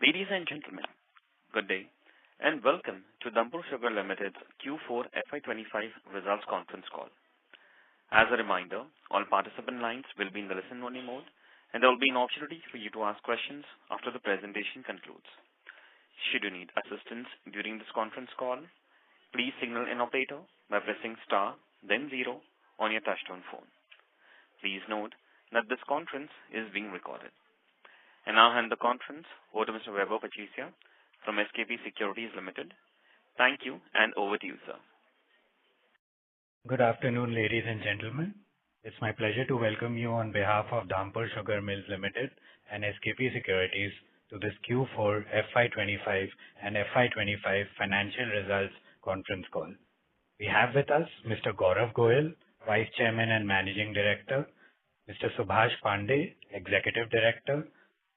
Ladies and gentlemen, good day, and welcome to Dhampur Sugar Limited's Q4 FY-25 results conference call. As a reminder, all participant lines will be in the listen-only mode, and there will be an opportunity for you to ask questions after the presentation concludes. Should you need assistance during this conference call, please signal an operator by pressing star, then 0 on your touchtone phone. Please note that this conference is being recorded. And now hand the conference over to Mr. Vaibhav Pachisia from SKP Securities Limited. Thank you, and over to you, sir. Good afternoon, ladies and gentlemen. It's my pleasure to welcome you on behalf of Dhampur Sugar Mills Limited and SKP Securities to this Q4 FY25 and FY25 financial results conference call. We have with us Mr. Gaurav Goyal, Vice Chairman and Managing Director, Mr. Subhash Pandey, Executive Director,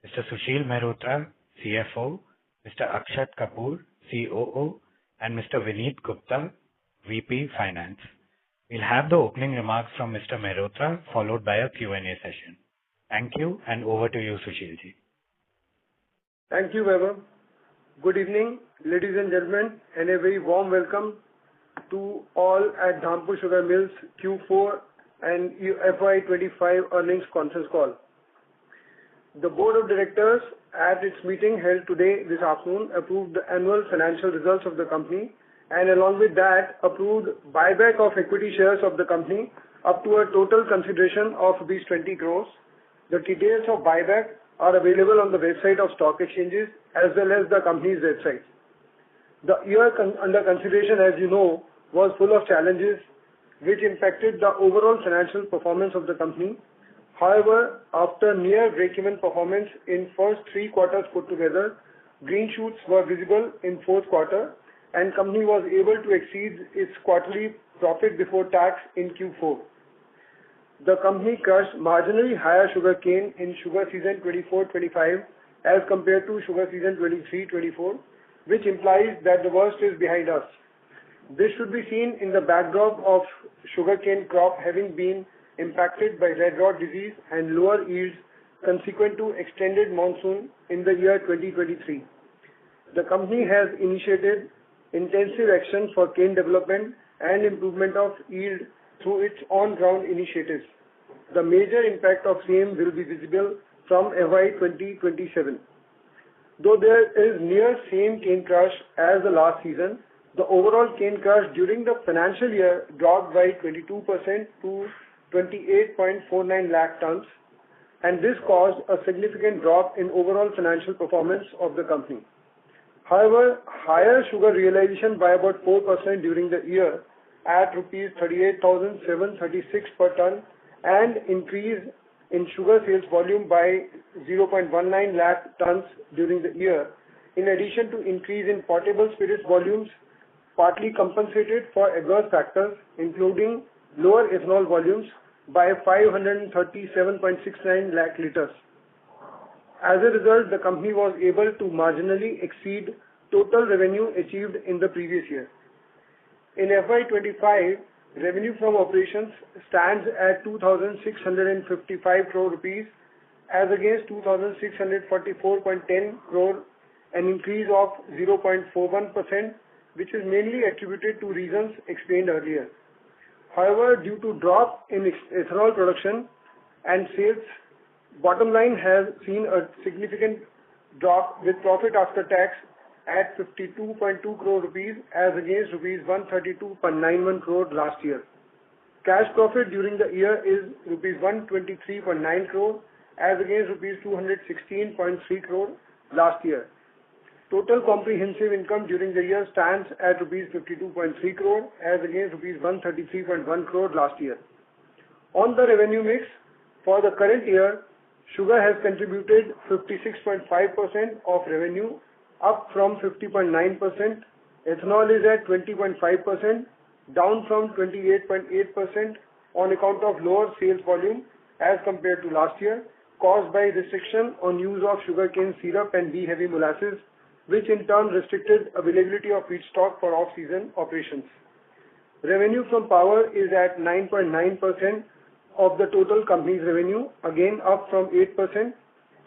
Mr. Sushil Mehrotra, CFO, Mr. Akshat Kapoor, COO, and Mr. Vineet Gupta, VP Finance. We'll have the opening remarks from Mr. Mehrotra, followed by a Q&A session. Thank you, and over to you, Sushilji. Thank you, Vaibhav. Good evening, ladies and gentlemen, and a very warm welcome to all at Dhampur Sugar Mills Q4 and FY25 earnings conference call. The Board of Directors at its meeting held today this afternoon approved the annual financial results of the company and along with that approved buyback of equity shares of the company up to a total consideration of Rs 20 crores. The details of buyback are available on the website of stock exchanges as well as the company's website. The year under consideration, as you know, was full of challenges which impacted the overall financial performance of the company. However, after near break-even performance in first 3 quarters put together, green shoots were visible in fourth quarter and company was able to exceed its quarterly profit before tax in Q4. The company crushed marginally higher sugar cane in sugar season 24-25 as compared to sugar season 23-24, which implies that the worst is behind us. This should be seen in the backdrop of sugarcane crop having been impacted by red rot disease and lower yields consequent to extended monsoon in the year 2023. The company has initiated intensive action for cane development and improvement of yield through its on-ground initiatives. The major impact of same will be visible from FY 2027. Though there is near same cane crush as the last season, the overall cane crush during the financial year dropped by 22% to 28.49 lakh tons, and this caused a significant drop in overall financial performance of the company. However, higher sugar realization by about 4% during the year at rupees 38,736 per ton and increase in sugar sales volume by 0.19 lakh tons during the year, in addition to increase in potable spirits volumes, partly compensated for adverse factors including lower ethanol volumes by 537.69 lakh liters. As a result, the company was able to marginally exceed total revenue achieved in the previous year. In FY25, revenue from operations stands at 2,655 crore rupees as against 2,644.10 crore, an increase of 0.41%, which is mainly attributed to reasons explained earlier. However, due to drop in ethanol production and sales, bottom line has seen a significant drop with profit after tax at 52.2 crore rupees as against rupees 132.91 crore last year. Cash profit during the year is rupees 123.9 crore as against rupees 216.3 crore last year. Total comprehensive income during the year stands at rupees 52.3 crore as against rupees 133.1 crore last year. On the revenue mix, for the current year, sugar has contributed 56.5% of revenue, up from 50.9%. Ethanol is at 20.5%, down from 28.8% on account of lower sales volume as compared to last year, caused by restriction on use of sugarcane syrup and B-heavy molasses, which in turn restricted availability of feedstock for off-season operations. Revenue from power is at 9.9% of the total company's revenue, again up from 8%,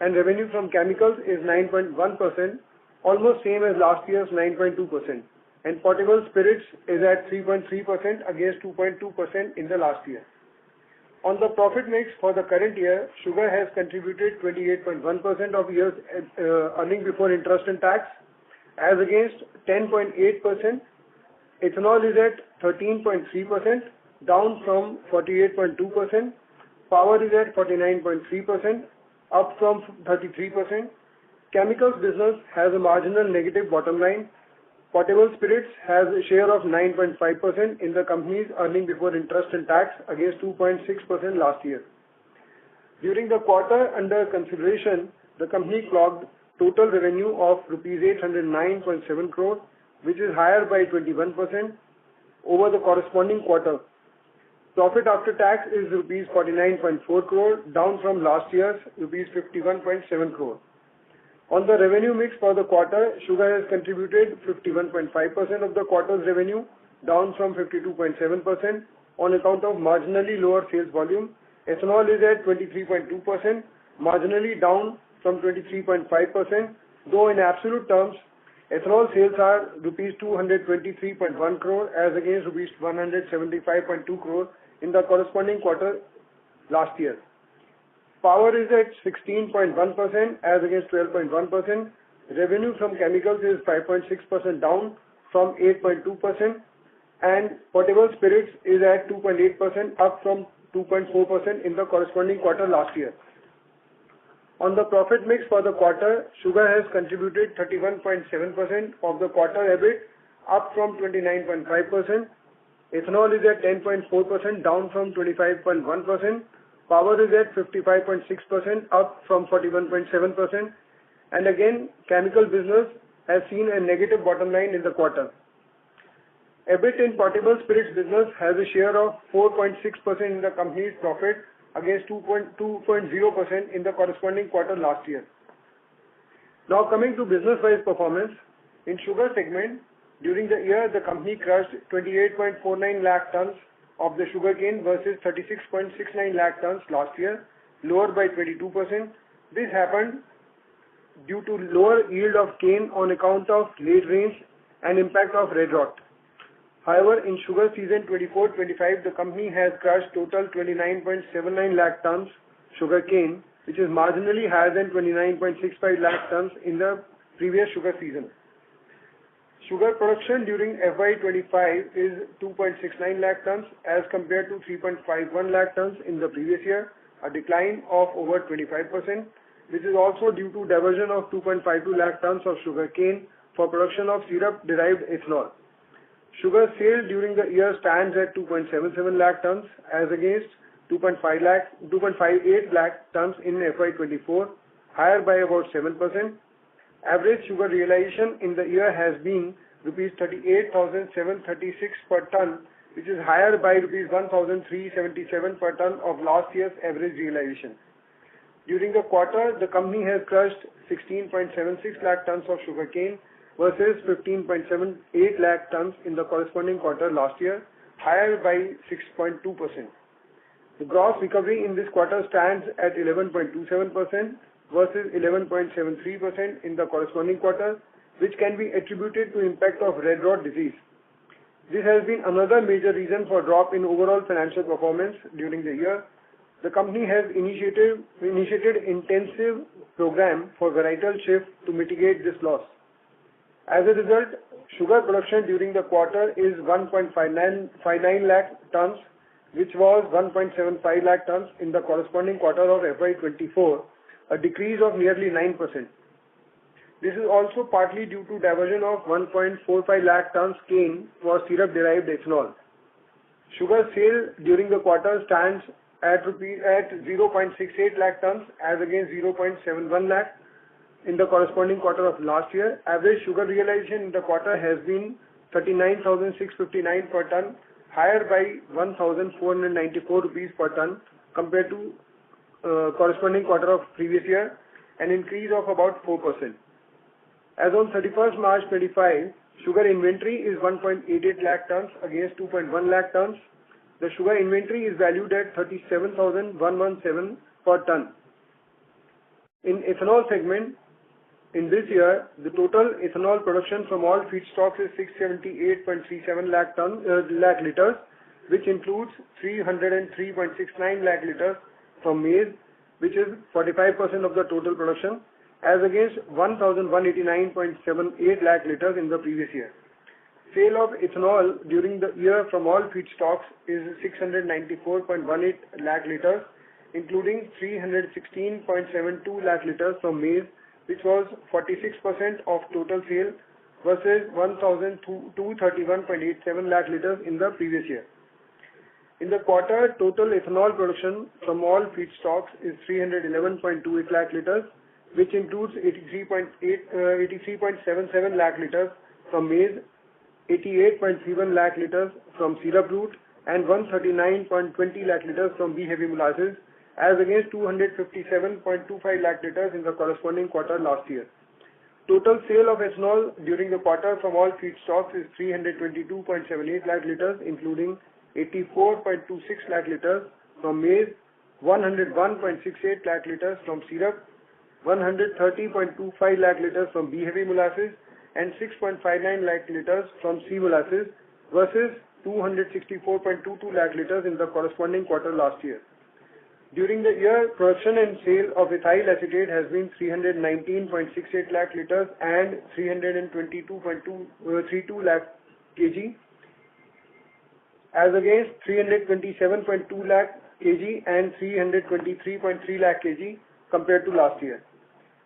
and revenue from chemicals is 9.1%, almost same as last year's 9.2%. And potable spirits is at 3.3% against 2.2% in the last year. On the profit mix for the current year, sugar has contributed 28.1% of year's earning before interest and tax, as against 10.8%. Ethanol is at 13.3%, down from 48.2%. Power is at 49.3%, up from 33%. Chemicals business has a marginal negative bottom line. Potable spirits has a share of 9.5% in the company's earning before interest and tax against 2.6% last year. During the quarter under consideration, the company clocked total revenue of rupees 809.7 crore, which is higher by 21% over the corresponding quarter. Profit after tax is rupees 49.4 crore, down from last year's rupees 51.7 crore. On the revenue mix for the quarter, sugar has contributed 51.5% of the quarter's revenue, down from 52.7% on account of marginally lower sales volume. Ethanol is at 23.2%, marginally down from 23.5%, though in absolute terms, ethanol sales are rupees 223.1 crore as against rupees 175.2 crore in the corresponding quarter last year. Power is at 16.1% as against 12.1%. Revenue from chemicals is 5.6% down from 8.2%, and potable spirits is at 2.8% up from 2.4% in the corresponding quarter last year. On the profit mix for the quarter, sugar has contributed 31.7% of the quarter EBIT, up from 29.5%. Ethanol is at 10.4%, down from 25.1%. Power is at 55.6%, up from 41.7%. And again, chemical business has seen a negative bottom line in the quarter. EBIT in potable spirits business has a share of 4.6% in the company's profit against 2.0% in the corresponding quarter last year. Now coming to business-wise performance, in sugar segment, during the year the company crushed 28.49 lakh tons of the sugarcane versus 36.69 lakh tons last year, lower by 22%. This happened due to lower yield of cane on account of late rains and impact of red rot. However, in sugar season 24-25, the company has crushed total 29.79 lakh tons sugarcane, which is marginally higher than 29.65 lakh tons in the previous sugar season. Sugar production during FY-25 is 2.69 lakh tons as compared to 3.51 lakh tons in the previous year, a decline of over 25%. This is also due to diversion of 2.52 lakh tons of sugarcane for production of syrup-derived ethanol. Sugar sale during the year stands at 2.77 lakh tons as against 2.58 lakh tons in FY24, higher by about 7%. Average sugar realization in the year has been rupees 38,736 per ton, which is higher by rupees 1,377 per ton of last year's average realization. During the quarter, the company has crushed 16.76 lakh tons of sugarcane versus 15.78 lakh tons in the corresponding quarter last year, higher by 6.2%. The gross recovery in this quarter stands at 11.27% versus 11.73% in the corresponding quarter, which can be attributed to impact of red rot disease. This has been another major reason for drop in overall financial performance during the year. The company has initiated intensive program for varietal shift to mitigate this loss. As a result, sugar production during the quarter is 1.59 lakh tons, which was 1.75 lakh tons in the corresponding quarter of FY24, a decrease of nearly 9%. This is also partly due to diversion of 1.45 lakh tons cane for syrup-derived ethanol. Sugar sale during the quarter stands at 0.68 lakh tons as against 0.71 lakh in the corresponding quarter of last year. Average sugar realization in the quarter has been 39,659 per ton, higher by 1,494 rupees per ton compared to corresponding quarter of previous year, an increase of about 4%. As on 31st March 25, sugar inventory is 1.88 lakh tons against 2.1 lakh tons. The sugar inventory is valued at 37,117 per ton. In ethanol segment, in this year, the total ethanol production from all feedstocks is 678.37 lakh liters, which includes 303.69 lakh liters from maize, which is 45% of the total production, as against 1,189.78 lakh liters in the previous year. Sale of ethanol during the year from all feedstocks is 694.18 lakh liters, including 316.72 lakh liters from maize, which was 46% of total sale versus 1,231.87 lakh liters in the previous year. In the quarter, total ethanol production from all feedstocks is 311.28 lakh liters, which includes 83.77 lakh liters from maize, 88.31 lakh liters from syrup root, and 139.20 lakh liters from B-heavy molasses, as against 257.25 lakh liters in the corresponding quarter last year. Total sale of ethanol during the quarter from all feedstocks is 322.78 lakh liters, including 84.26 lakh liters from maize, 101.68 lakh liters from syrup, 130.25 lakh liters from B-heavy molasses, and 6.59 lakh liters from C molasses versus 264.22 lakh liters in the corresponding quarter last year. During the year, production and sale of ethyl acetate has been 319.68 lakh liters and 322.32 lakh kg, as against 327.2 lakh kg and 323.3 lakh kg compared to last year.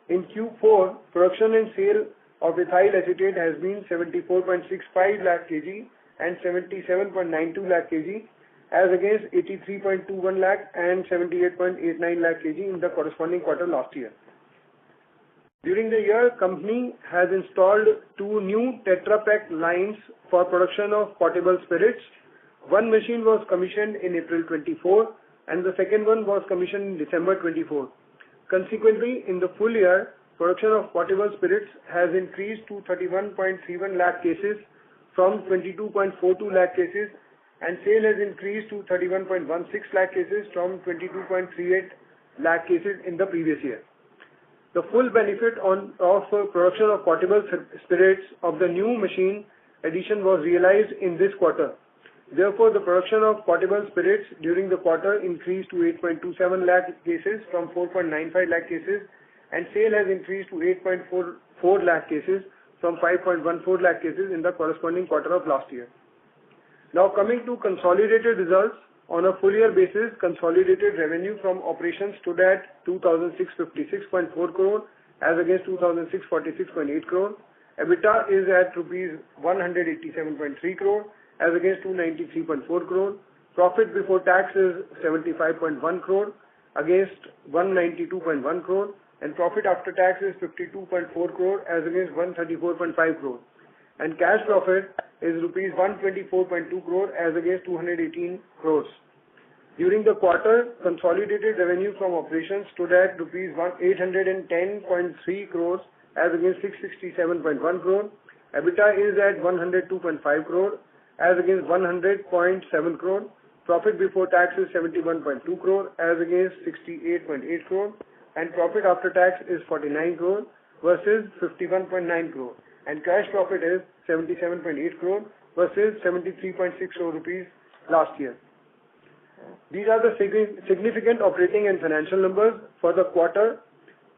In Q4, production and sale of ethyl acetate has been 74.65 lakh kg and 77.92 lakh kg, as against 83.21 lakh and 78.89 lakh kg in the corresponding quarter last year. During the year, company has installed 2 new Tetra Pak lines for production of potable spirits. One machine was commissioned in April 24 and the second one was commissioned in December 24. Consequently, in the full year, production of potable spirits has increased to 31.31 lakh cases from 22.42 lakh cases, and sale has increased to 31.16 lakh cases from 22.38 lakh cases in the previous year. The full benefit of production of potable spirits of the new machine addition was realized in this quarter. Therefore, the production of potable spirits during the quarter increased to 8.27 lakh cases from 4.95 lakh cases, and sale has increased to 8.44 lakh cases from 5.14 lakh cases in the corresponding quarter of last year. Now coming to consolidated results, on a full year basis, consolidated revenue from operations stood at 2,656.4 crore as against 2,646.8 crore. EBITDA is at rupees 187.3 crore as against 293.4 crore. Profit before tax is 75.1 crore against 192.1 crore, and profit after tax is 52.4 crore as against 134.5 crore. And cash profit is rupees 124.2 crore as against 218 crores. During the quarter, consolidated revenue from operations stood at rupees 810.3 crores as against 667.1 crore. EBITDA is at 102.5 crore as against 100.7 crore. Profit before tax is 71.2 crore as against 68.8 crore. And profit after tax is 49 crore versus 51.9 crore. And cash profit is 77.8 crore versus 73.6 crore rupees last year. These are the significant operating and financial numbers for the quarter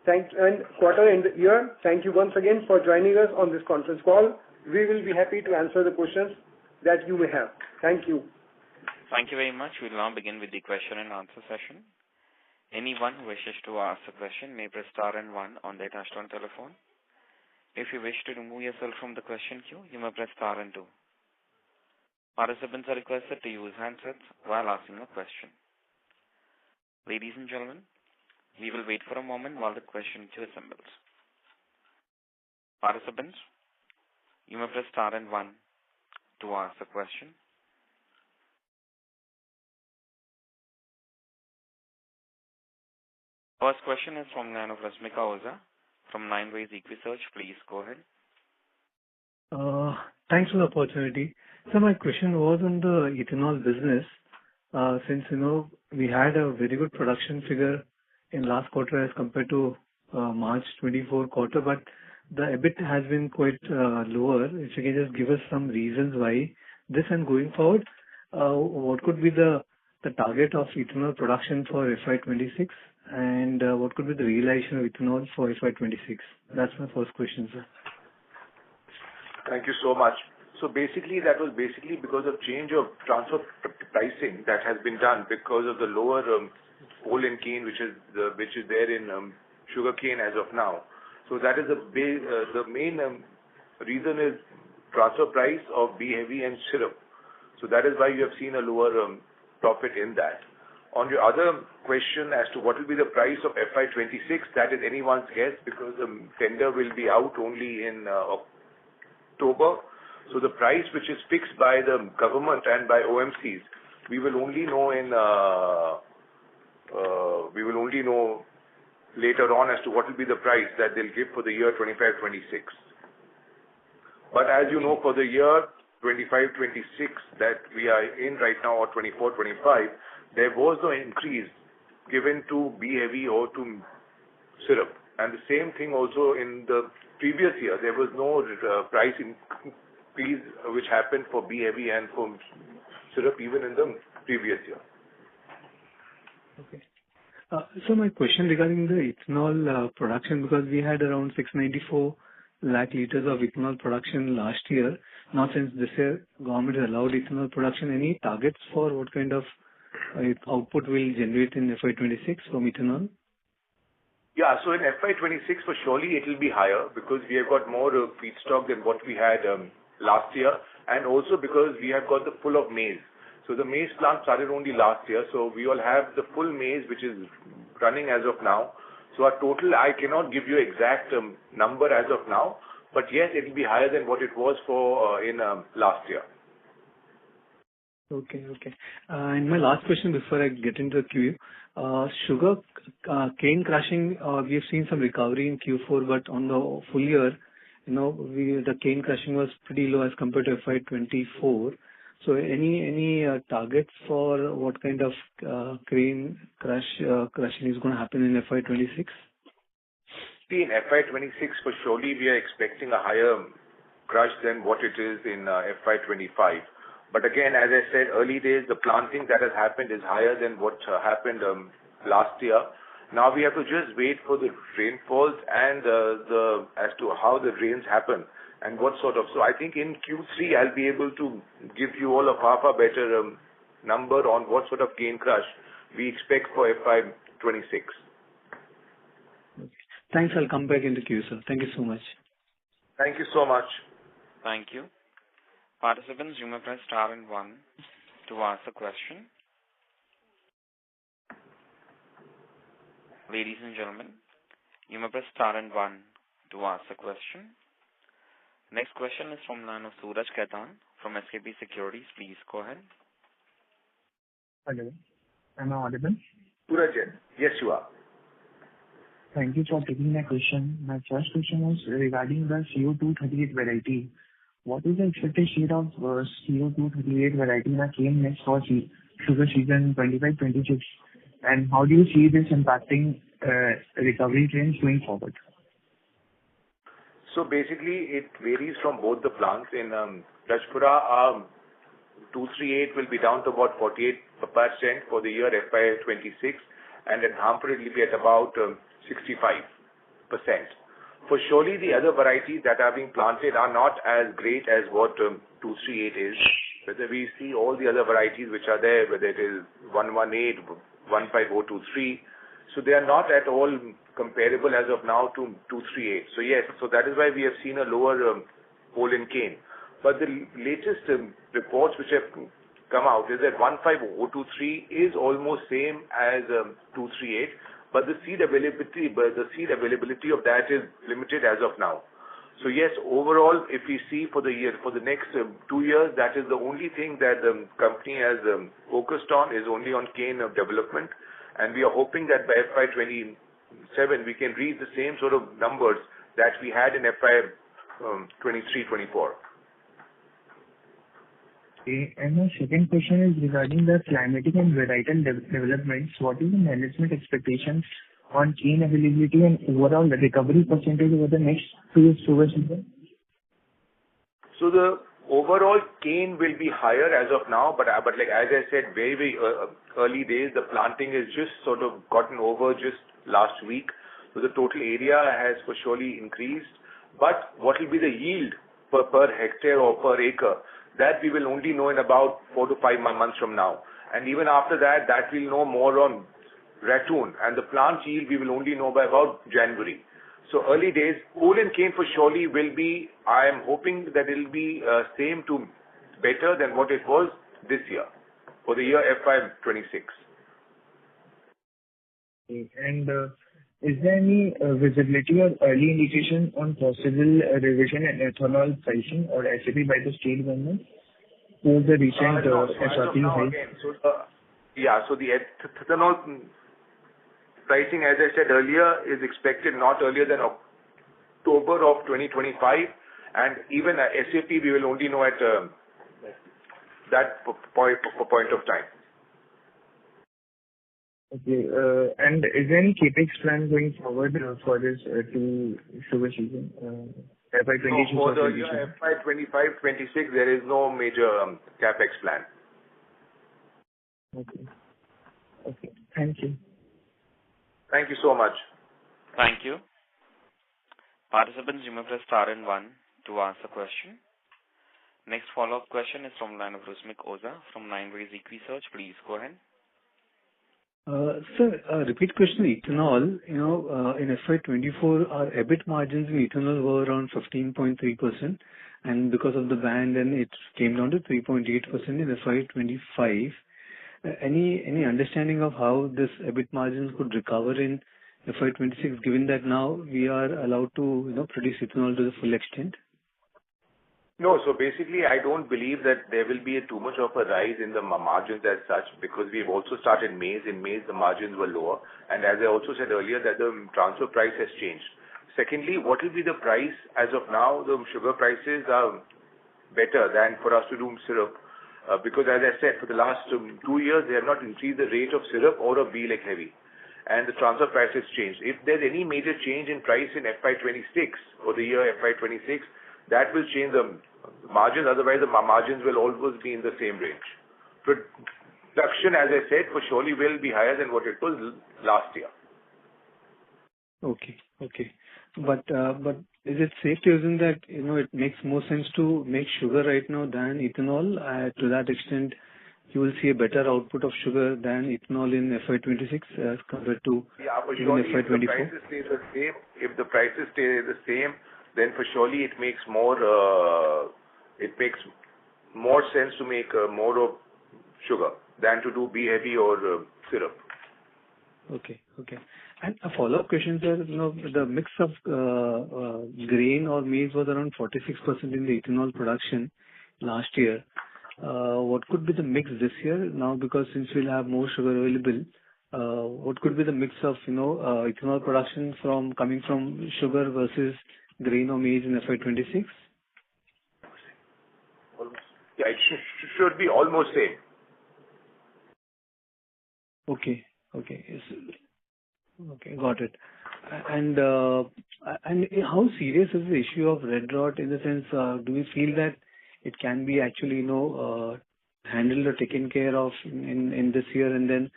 and the year. Thank you once again for joining us on this conference call. We will be happy to answer the questions that you may have. Thank you. Thank you very much. We will now begin with the question and answer session. Anyone who wishes to ask a question may press star and 1 on their touchtone telephone. If you wish to remove yourself from the question queue, you may press star and 2. Participants are requested to use handsets while asking a question. Ladies and gentlemen, we will wait for a moment while the question queue assembles. Participants, you may press star and 1 to ask a question. First question is from line of Rasmika Oza from 9 Ways Equisearch. Please go ahead. Thanks for the opportunity. So my question was on the ethanol business. Since we had a very good production figure in last quarter as compared to March 24 quarter, but the EBIT has been quite lower. If you can just give us some reasons why this, and going forward, what could be the target of ethanol production for FY26, and what could be the realization of ethanol for FY26? That's my first question, sir. Thank you so much. So basically, that was basically because of change of transfer pricing that has been done because of the lower coal and cane, which is there in sugarcane as of now. So that is the main reason is transfer price of B heavy and syrup. So that is why you have seen a lower profit in that. On your other question as to what will be the price of FY26, that is anyone's guess because the tender will be out only in October. So the price which is fixed by the government and by OMCs, we will only know later on as to what will be the price that they'll give for the year 25-26. But as you know, for the year 25-26 that we are in right now, or 24-25, there was no increase given to B heavy or to syrup. And the same thing also in the previous year, there was no price increase which happened for B heavy and for syrup even in the previous year. Okay. So my question regarding the ethanol production, because we had around 694 lakh liters of ethanol production last year. Now since this year government has allowed ethanol production, any targets for what kind of output will generate in FY26 from ethanol? Yeah, so in FY26 for surely it will be higher because we have got more feedstock than what we had last year, and also because we have got the full of maize. So the maize plant started only last year, so we all have the full maize which is running as of now. So our total, I cannot give you exact number as of now, but yes, it will be higher than what it was for in last year. Okay. And my last question before I get into the queue, sugar cane crushing, we have seen some recovery in Q4, but on the full year, the cane crushing was pretty low as compared to FY24. So any targets for what kind of cane crushing is going to happen in FY26? See, in FY26 for surely we are expecting a higher crush than what it is in FY25. But again, as I said, early days, the planting that has happened is higher than what happened last year. Now we have to just wait for the rainfalls and as to how the rains happen and what sort of. So I think in Q3 I'll be able to give you all a far better number on what sort of cane crush we expect for FY26. Okay. Thanks. I'll come back in the queue, sir. Thank you so much. Thank you so much. Thank you. Participants, you may press star and 1 to ask a question. Ladies and gentlemen, you may press star and 1 to ask a question. Next question is from the line of Suraj Khaitan from SKP Securities. Please go ahead. Hello. Am I audible? Suraj, yes you are. Thank you for taking my question. My first question was regarding the CO238 variety. What is the expected share of CO238 variety in the cane mix for sugar season 25-26? And how do you see this impacting recovery trends going forward? So basically, it varies from both the plants. In Rajpura, 238 will be down to about 48% for the year FY26, and at Dhampur it will be at about 65%. For surely the other varieties that are being planted are not as great as what 238 is. Whether we see all the other varieties which are there, whether it is 118, 15023, so they are not at all comparable as of now to 238. So yes, so that is why we have seen a lower coal and cane. But the latest reports which have come out is that 15023 is almost same as 238, but the seed availability of that is limited as of now. So yes, overall, if we see for the next 2 years, that is the only thing that the company has focused on is only on cane development, and we are hoping that by FY27 we can reach the same sort of numbers that we had in FY23-24. Okay. And my second question is regarding the climatic and varietal developments. What is the management expectations on cane availability and overall recovery percentage over the next 2 sugar season? So the overall cane will be higher as of now, but like as I said, very early days, the planting is just sort of gotten over just last week. So the total area has for surely increased. But what will be the yield per hectare or per acre? That we will only know in about 4 to 5 months from now. And even after that, we'll know more on ratoon. And the plant yield we will only know by about January. So early days, coal and cane for surely will be, I am hoping that it will be same to better than what it was this year, for the year FY-26. Okay. And is there any visibility or early indication on possible revision in ethanol pricing or SAP by the state government for the recent SRP hike? So the ethanol pricing, as I said earlier, is expected not earlier than October of 2025, and even SAP we will only know at that point of time. Okay. And is there any CapEx plan going forward for this sugar season? FY-26 No, for the year FY-25-26, there is no major CapEx plan. Okay. Okay. Thank you. Thank you so much. Thank you. Participants, you may press star and 1 to ask a question. Next follow-up question is from the line of Rusmik Oza from 9 Ways Equi-Search. Please go ahead. Sir, repeat question, ethanol, in FY24, our EBIT margins in ethanol were around 15.3%, and because of the ban, then it came down to 3.8% in FY25. Any understanding of how this EBIT margins could recover in FY26, given that now we are allowed to, produce ethanol to the full extent? No, so basically, I don't believe that there will be too much of a rise in the margins as such, because we've also started maize. In maize, the margins were lower, and as I also said earlier, that the transfer price has changed. Secondly, what will be the price? As of now, the sugar prices are better than for us to do syrup, because as I said, for the last 2 years, they have not increased the rate of syrup or of B like heavy, and the transfer price has changed. If there's any major change in price in FY26 or the year FY26, that will change the margins. Otherwise, the margins will always be in the same range. Production, as I said, for surely will be higher than what it was last year. Okay. But is it safe to assume that, it makes more sense to make sugar right now than ethanol? To that extent, you will see a better output of sugar than ethanol in FY26 as compared to even FY24? If the prices stay the same, then for surely it makes more sense to make more of sugar than to do B heavy or syrup. Okay. And a follow-up question, sir. The mix of grain or maize was around 46% in the ethanol production last year. What could be the mix this year now? Because since we'll have more sugar available, what could be the mix of ethanol production coming from sugar versus grain or maize in FY26? Yeah, it should be almost same. Okay, got it. And how serious is the issue of red rot, in the sense, do we feel that it can be actually, handled or taken care of in this year, and then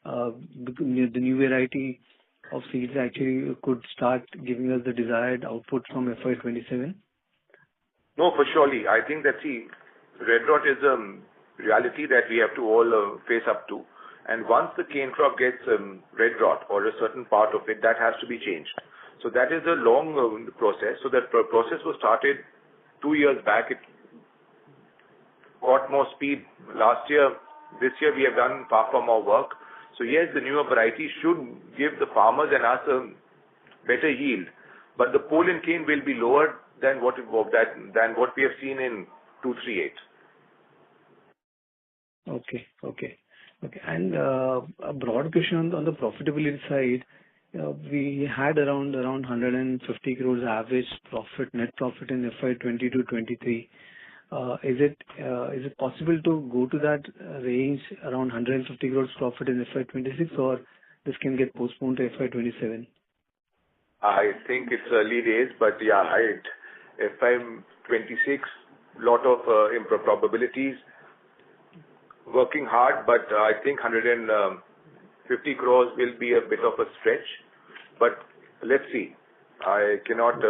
the new variety of seeds actually could start giving us the desired output from FY27? No, for surely. I think that, red rot is a reality that we have to all face up to. And once the cane crop gets red rot or a certain part of it, that has to be changed. So that is a long process. So that process was started 2 years back. It got more speed last year. This year we have done far more work. So yes, the newer variety should give the farmers and us a better yield. But the pole in cane will be lower than what we have seen in 238. Okay. And a broad question on the profitability side. We had around 150 crores average net profit in FY22-23. Is it possible to go to that range around 150 crores profit in FY26, or this can get postponed to FY27? I think it's early days, but yeah, FY26, lot of improbabilities. Working hard, but I think 150 crores will be a bit of a stretch. But let's see. I cannot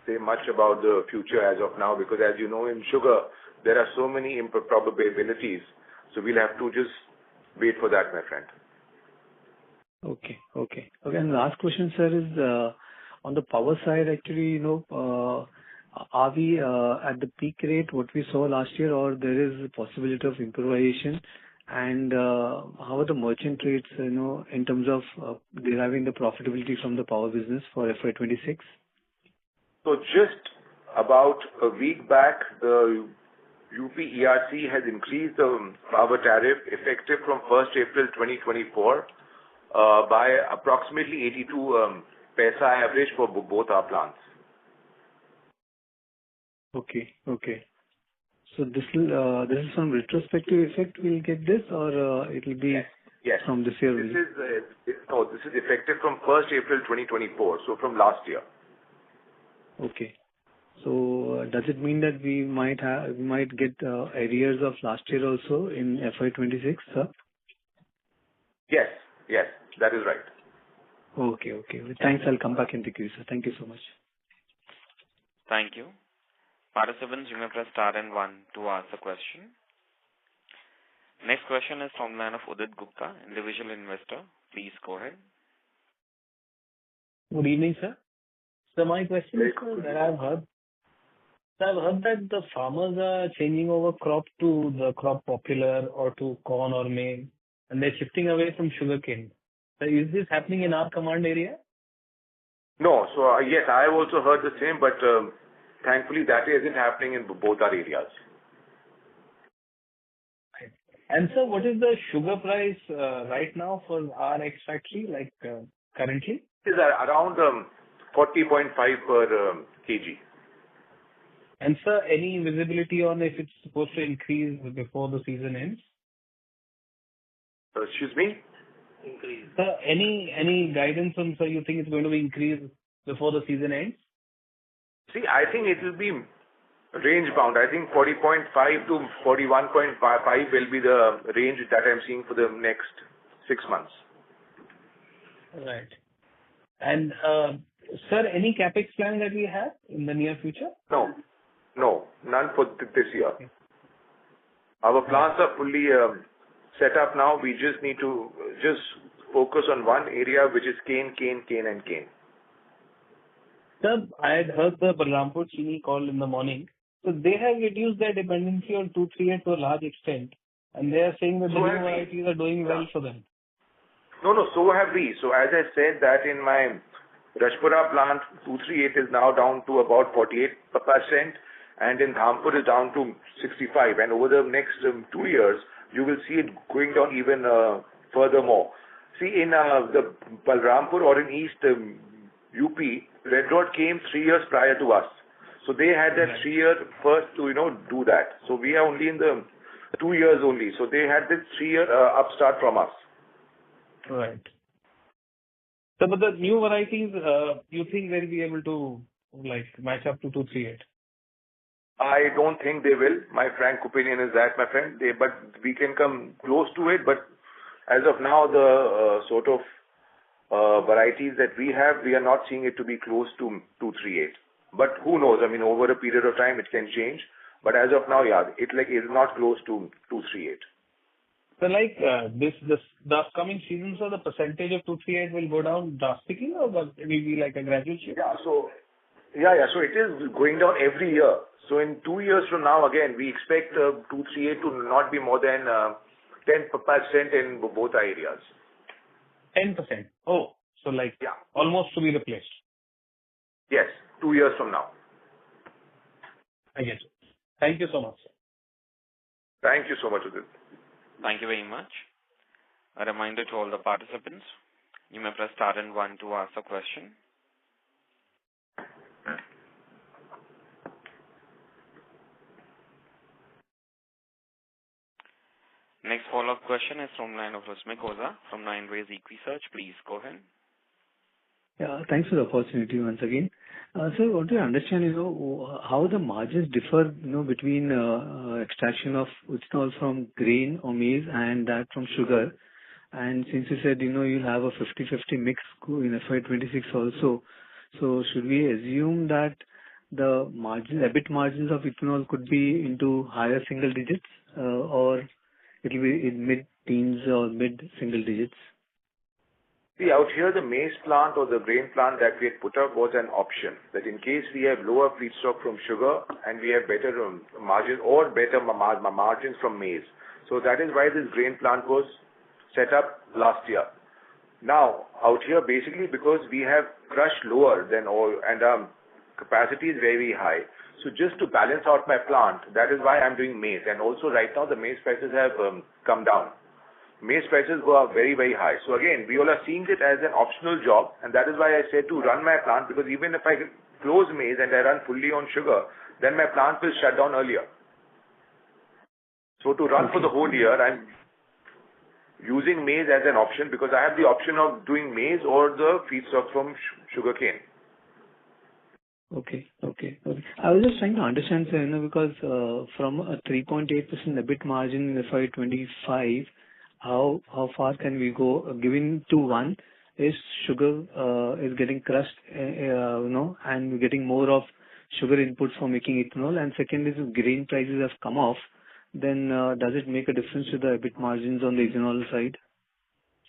say much about the future as of now because, as you know, in sugar, there are so many improbabilities. So we'll have to just wait for that, my friend. Okay. And last question, sir, is on the power side, actually, are we at the peak rate, what we saw last year, or there is a possibility of improvisation? And how are the merchant rates, in terms of deriving the profitability from the power business for FY26? So just about a week back, the UP ERC has increased the power tariff effective from 1st April 2024 by approximately 82 paisa average for both our plants. Okay. So this is some retrospective effect we'll get this, or it will be yes. From this year? This is effective from 1st April 2024, so from last year. Okay. So does it mean that we might get arrears of last year also in FY26, sir? Yes, that is right. Okay. Thanks. I'll come back in the queue, sir. Thank you so much. Thank you. Participants, you may press star and 1 to ask a question. Next question is from the line of Udit Gupta, individual investor. Please go ahead. Good evening, sir. So my question is that I've heard that the farmers are changing over crop to the crop popular or to corn or maize, and they're shifting away from sugarcane. So is this happening in our command area? No. So yes, I have also heard the same, but thankfully that isn't happening in both our areas. And sir, what is the sugar price right now for our ex factory, currently? It is around 40.5 per kg. And sir, any visibility on if it's supposed to increase before the season ends? Excuse me? Sir, any guidance on, sir, you think it's going to be increased before the season ends? See, I think it will be range bound. I think 40.5 to 41.5 will be the range that I'm seeing for the next 6 months. Right. And sir, any capex plan that we have in the near future? No, none for this year. Okay. Our plants are fully set up now. We just need to focus on one area, which is cane. Sir, I had heard the Dhampur Chini call in the morning. So they have reduced their dependency on 238 to a large extent. And they are saying that the new varieties are doing well for them. No, so have we. So as I said that in my Rajpura plant, 238 is now down to about 48%, and in Dhampur is down to 65%. And over the next 2 years, you will see it going down even furthermore. See, in the Balrampur or in East UP, Red Rot came 3 years prior to us. So they had that 3 year first to, do that. So we are only in the 2 years only. So they had this 3 year upstart from us. Right. So, but the new varieties, you think they'll be able to match up to 238? I don't think they will. My frank opinion is that, my friend. But we can come close to it. But as of now, the sort of varieties that we have, we are not seeing it to be close to 238. But who knows? I mean, over a period of time, it can change. But as of now, yeah, it is not close to 238. So the upcoming seasons, so the percentage of 238 will go down drastically, or will it be like a gradual shift? Yeah. So it is going down every year. So in 2 years from now, again, we expect 238 to not be more than 10% in both our areas. 10%? Oh, so almost to be replaced. Yes, 2 years from now. I get it. Thank you so much, sir. Thank you so much, Udit. Thank you very much. A reminder to all the participants, you may press star and 1 to ask a question. Next follow-up question is from line of Rusmik Oza from 9 Rays Equisearch. Please go ahead. Yeah, thanks for the opportunity once again. Sir, I want to understand, how the margins differ, between extraction of ethanol from grain or maize and that from sugar. And since you said, you'll have a 50-50 mix in FY26 also, so should we assume that the EBIT margins of ethanol could be into higher single digits, or it will be in mid-teens or mid-single digits? See, out here, the maize plant or the grain plant that we had put up was an option, that in case we have lower feedstock from sugar and we have better margins or better margins from maize. So that is why this grain plant was set up last year. Now, out here, basically, because we have crushed lower than all and capacity is very high. So just to balance out my plant, that is why I'm doing maize. And also right now, the maize prices have come down. Maize prices were very, very high. So again, we all are seeing it as an optional job, and that is why I said to run my plant, because even if I close maize and I run fully on sugar, then my plant will shut down earlier. So to run for the whole year, I'm using maize as an option because I have the option of doing maize or the feedstock from sugarcane. Okay. I was just trying to understand, sir, because from a 3.8% EBIT margin in FY25, how far can we go? Given to one is sugar is getting crushed, and we're getting more of sugar inputs for making ethanol, and second is if grain prices have come off, then does it make a difference to the EBIT margins on the ethanol side?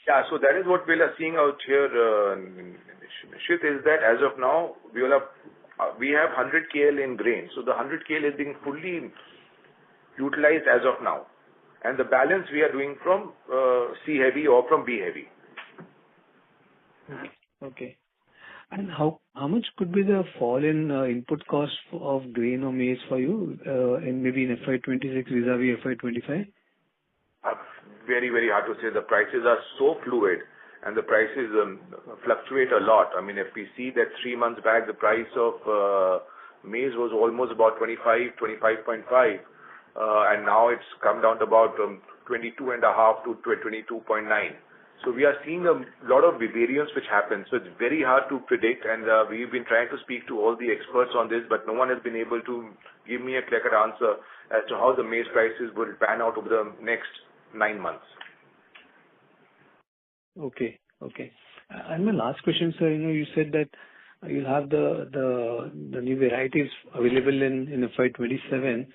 Yeah, so that is what we are seeing out here, Nishit, is that as of now, we have 100 KL in grain. So the 100 KL is being fully utilized as of now. And the balance we are doing from C heavy or from B heavy. Okay. And how much could be the fall in input cost of grain or maize for you in maybe in FY26 vis-a-vis FY25? Very, very hard to say. The prices are so fluid and the prices fluctuate a lot. I mean, if we see that 3 months back, the price of maize was almost about 25.5. And now it's come down to about 22.5 to 22.9. So we are seeing a lot of variance which happens. So it's very hard to predict, and we've been trying to speak to all the experts on this, but no one has been able to give me a clear answer as to how the maize prices will pan out over the next 9 months. Okay. And my last question, sir, you said that you'll have the new varieties available in FY27.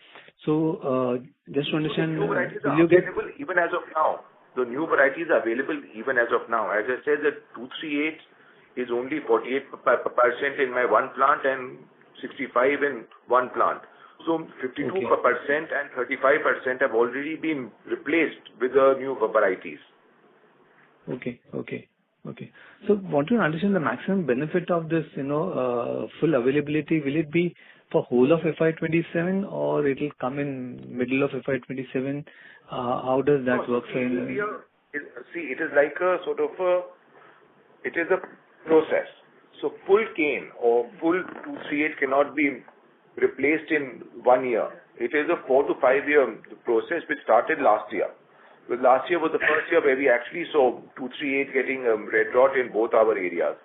So just to understand, new varieties are will you get available even as of now? The new varieties are available even as of now. As I said, that 238 is only 48% in my one plant and 65 in one plant. So 52% and 35% have already been replaced with the new varieties. Okay. So want to understand the maximum benefit of this, full availability. Will it be for whole of FY27 or it will come in middle of FY27? How does that work? See, it is like a sort of it is a process. So full cane or full 238 cannot be replaced in 1 year. It is a 4 to 5 year process which started last year. Well, last year was the first year where we actually saw 238 getting red rot in both our areas.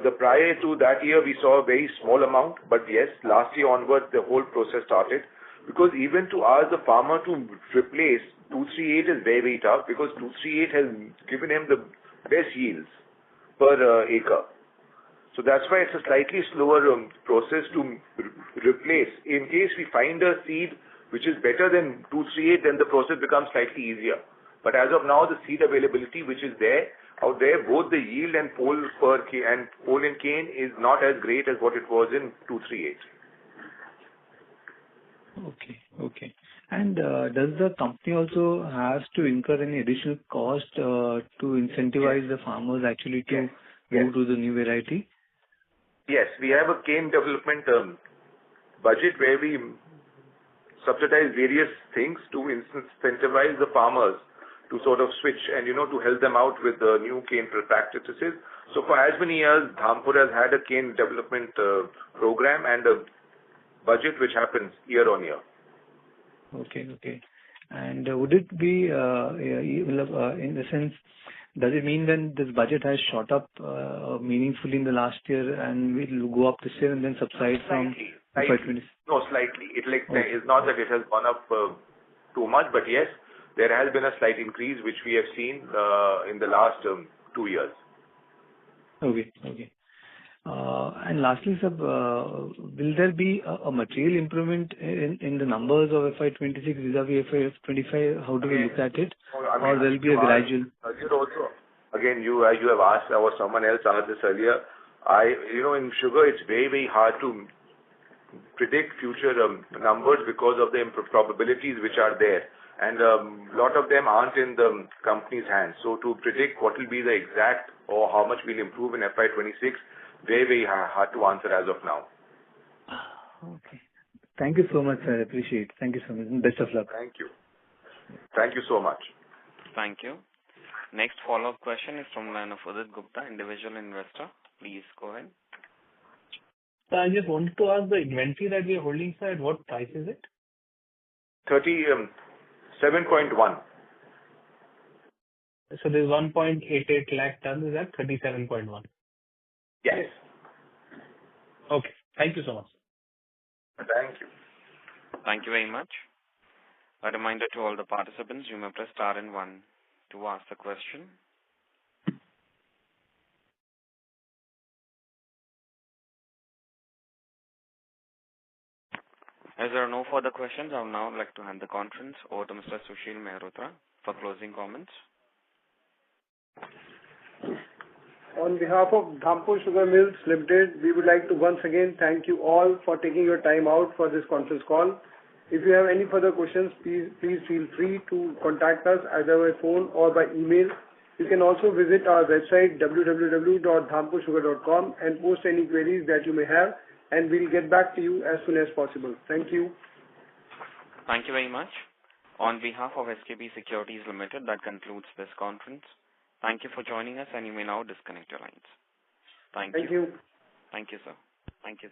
The prior to that year, we saw a very small amount, but yes, last year onwards, the whole process started. Because even to ask the farmer to replace 238 is very, very tough because 238 has given him the best yields per acre. So that's why it's a slightly slower process to replace. In case we find a seed which is better than 238, then the process becomes slightly easier. But as of now, the seed availability which is there, out there, both the yield and pole in cane is not as great as what it was in 238. Okay. And does the company also have to incur any additional cost to incentivize the farmers actually to move to the new variety? Yes, we have a cane development budget where we subsidize various things to incentivize the farmers to sort of switch and, to help them out with the new cane practices. So for as many years, Dhampur has had a cane development program and a budget which happens year on year. Okay. And would it be, in the sense, does it mean then this budget has shot up meaningfully in the last year and will go up this year and then subside from Slightly. No, slightly. It's not that it has gone up too much, but yes, there has been a slight increase which we have seen in the last 2 years. Okay. And lastly, sir, will there be a material improvement in the numbers of FY26 vis-à-vis FY25? How do we look at it? Or there will be a gradual? Again, you have asked, or someone else asked this earlier. In sugar, it's very, very hard to predict future numbers because of the probabilities which are there. And a lot of them aren't in the company's hands. So to predict what will be the exact or how much we'll improve in FY26, very, very hard to answer as of now. Okay. Thank you so much, sir. I appreciate it. Thank you so much. Best of luck. Thank you. Thank you so much. Thank you. Next follow-up question is from line of Udit Gupta, individual investor. Please go ahead. So I just wanted to ask the inventory that we are holding, sir, at what price is it? 37.1. So there's 1.88 lakh tons. Is that 37.1? Yes. Okay. Thank you so much. Thank you. Thank you very much. A reminder to all the participants, you may press star and 1 to ask the question. As there are no further questions, I would now like to hand the conference over to Mr. Sushil Mehrotra for closing comments. On behalf of Dhampur Sugar Mills Limited, we would like to once again thank you all for taking your time out for this conference call. If you have any further questions, please feel free to contact us either by phone or by email. You can also visit our website www.dhampursugar.com and post any queries that you may have, and we'll get back to you as soon as possible. Thank you. Thank you very much. On behalf of SKP Securities Limited, that concludes this conference. Thank you for joining us, and you may now disconnect your lines. Thank you. Thank you. Thank you, sir. Thank you.